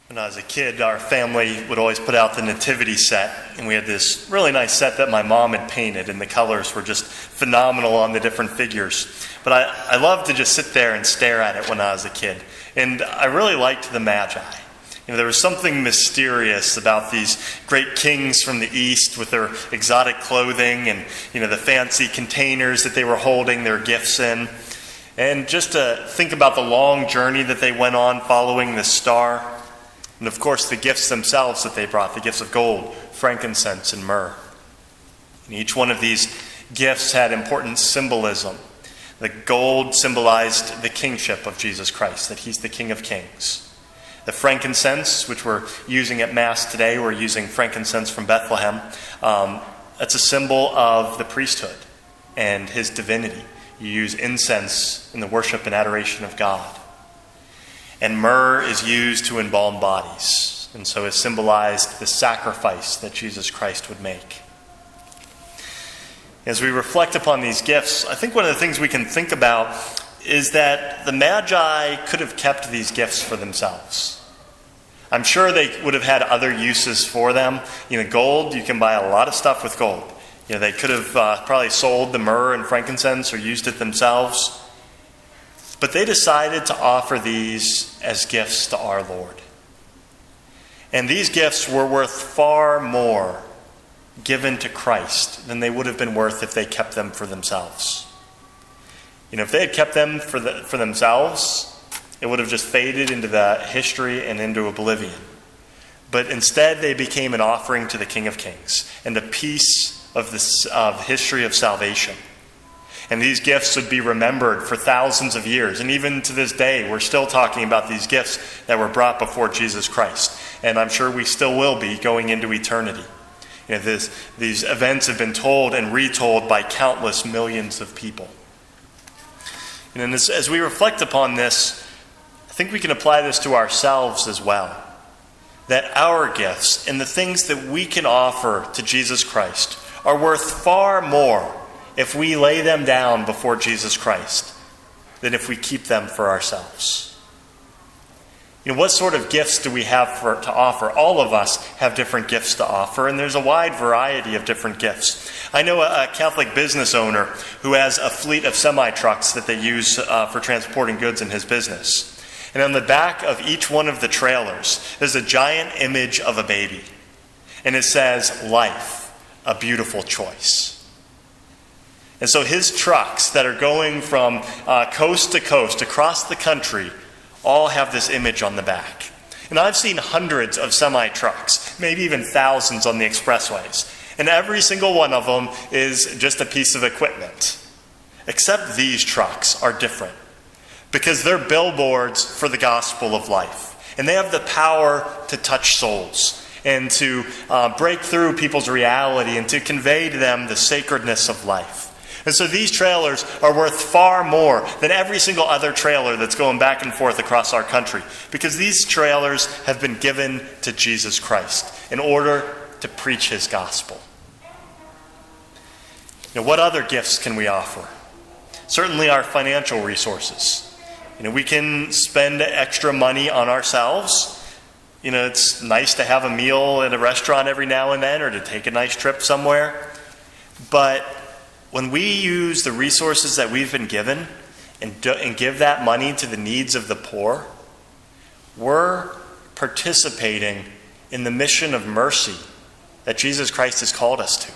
When I was a kid, our family would always put out the nativity set, and we had this really nice set that my mom had painted, and the colors were just phenomenal on the different figures. But I loved to just sit there and stare at it when I was a kid, and I really liked the Magi. There was something mysterious about these great kings from the East with their exotic clothing and the fancy containers that they were holding their gifts in. And just to think about the long journey that they went on following this star. And of course, the gifts themselves that they brought, the gifts of gold, frankincense, and myrrh. And each one of these gifts had important symbolism. The gold symbolized the kingship of Jesus Christ, that he's the King of Kings. The frankincense, which we're using at Mass today, we're using frankincense from Bethlehem. That's a symbol of the priesthood and his divinity. You use incense in the worship and adoration of God. And myrrh is used to embalm bodies, and so it symbolized the sacrifice that Jesus Christ would make. As we reflect upon these gifts, I think one of the things we can think about is that the Magi could have kept these gifts for themselves. I'm sure they would have had other uses for them. Gold, you can buy a lot of stuff with gold. They could have probably sold the myrrh and frankincense or used it themselves. But they decided to offer these as gifts to our Lord. And these gifts were worth far more given to Christ than they would have been worth if they kept them for themselves. If they had kept them for themselves, it would have just faded into the history and into oblivion. But instead, they became an offering to the King of Kings and a piece of the history of salvation. And these gifts would be remembered for thousands of years. And even to this day, we're still talking about these gifts that were brought before Jesus Christ. And I'm sure we still will be going into eternity. These events have been told and retold by countless millions of people. And as we reflect upon this, I think we can apply this to ourselves as well. That our gifts and the things that we can offer to Jesus Christ are worth far more if we lay them down before Jesus Christ than if we keep them for ourselves. What sort of gifts do we have to offer? All of us have different gifts to offer, and there's a wide variety of different gifts. I know a Catholic business owner who has a fleet of semi-trucks that they use for transporting goods in his business. And on the back of each one of the trailers, there's a giant image of a baby. And it says, "Life, a beautiful choice." And so his trucks that are going from coast to coast across the country all have this image on the back. And I've seen hundreds of semi-trucks, maybe even thousands on the expressways. And every single one of them is just a piece of equipment. Except these trucks are different because they're billboards for the gospel of life. And they have the power to touch souls and to break through people's reality and to convey to them the sacredness of life. And so these trailers are worth far more than every single other trailer that's going back and forth across our country, because these trailers have been given to Jesus Christ in order to preach his gospel. What other gifts can we offer? Certainly our financial resources. We can spend extra money on ourselves. It's nice to have a meal at a restaurant every now and then or to take a nice trip somewhere. But when we use the resources that we've been given and give that money to the needs of the poor, we're participating in the mission of mercy that Jesus Christ has called us to.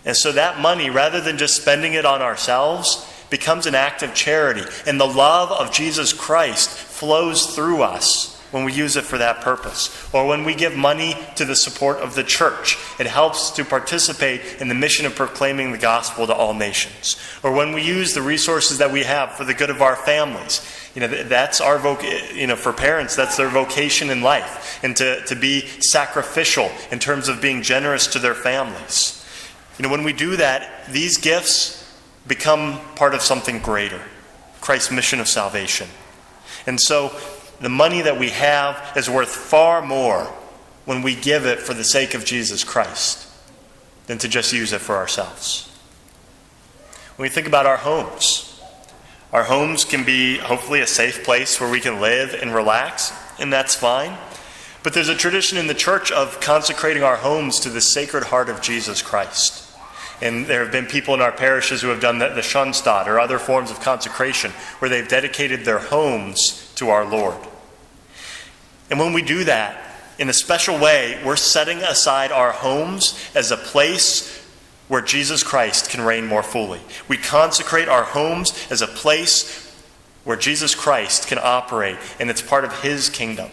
And so that money, rather than just spending it on ourselves, becomes an act of charity. And the love of Jesus Christ flows through us when we use it for that purpose. Or when we give money to the support of the church, it helps to participate in the mission of proclaiming the gospel to all nations. Or when we use the resources that we have for the good of our families. That's our for parents, that's their vocation in life. And to be sacrificial in terms of being generous to their families. When we do that, these gifts become part of something greater, Christ's mission of salvation. And so the money that we have is worth far more when we give it for the sake of Jesus Christ than to just use it for ourselves. When we think about our homes can be hopefully a safe place where we can live and relax, and that's fine. But there's a tradition in the church of consecrating our homes to the Sacred Heart of Jesus Christ. And there have been people in our parishes who have done the Schoenstatt or other forms of consecration where they've dedicated their homes to our Lord. And when we do that, in a special way, we're setting aside our homes as a place where Jesus Christ can reign more fully. We consecrate our homes as a place where Jesus Christ can operate, and it's part of his kingdom.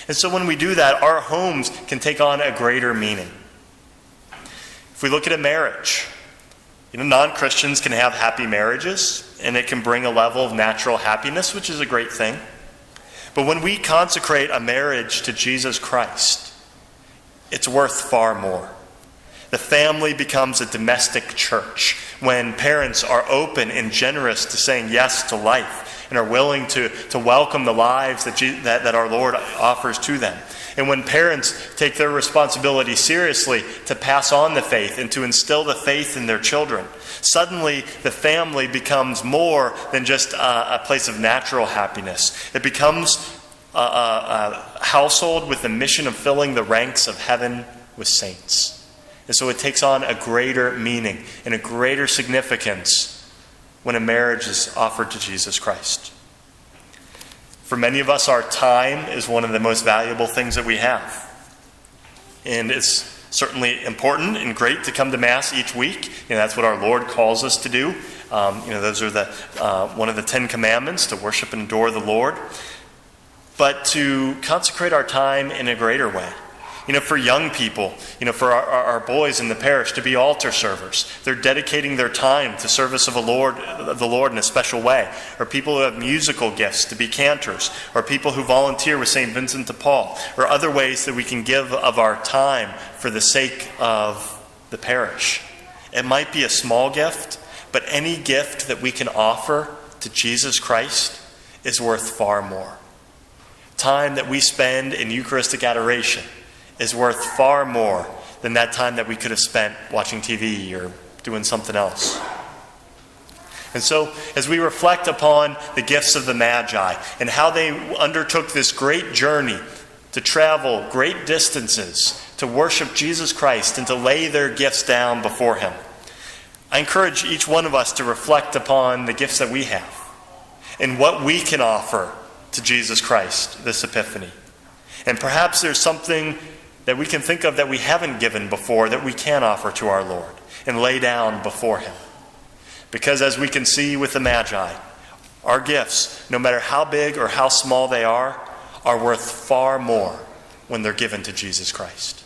And so when we do that, our homes can take on a greater meaning. If we look at a marriage, non-Christians can have happy marriages, and it can bring a level of natural happiness, which is a great thing. But when we consecrate a marriage to Jesus Christ, it's worth far more. The family becomes a domestic church when parents are open and generous to saying yes to life and are willing to welcome the lives that our Lord offers to them. And when parents take their responsibility seriously to pass on the faith and to instill the faith in their children, suddenly the family becomes more than just a place of natural happiness. It becomes a household with the mission of filling the ranks of heaven with saints. And so it takes on a greater meaning and a greater significance when a marriage is offered to Jesus Christ. For many of us, our time is one of the most valuable things that we have. And it's certainly important and great to come to Mass each week. That's what our Lord calls us to do. Those are one of the 10 Commandments, to worship and adore the Lord. But to consecrate our time in a greater way. For young people, for our boys in the parish to be altar servers. They're dedicating their time to service of the Lord in a special way. Or people who have musical gifts to be cantors. Or people who volunteer with St. Vincent de Paul. Or other ways that we can give of our time for the sake of the parish. It might be a small gift, but any gift that we can offer to Jesus Christ is worth far more. Time that we spend in Eucharistic adoration is worth far more than that time that we could have spent watching TV or doing something else. And so, as we reflect upon the gifts of the Magi and how they undertook this great journey to travel great distances to worship Jesus Christ and to lay their gifts down before him, I encourage each one of us to reflect upon the gifts that we have and what we can offer to Jesus Christ this Epiphany. And perhaps there's something that we can think of that we haven't given before that we can offer to our Lord and lay down before him. Because as we can see with the Magi, our gifts, no matter how big or how small they are worth far more when they're given to Jesus Christ.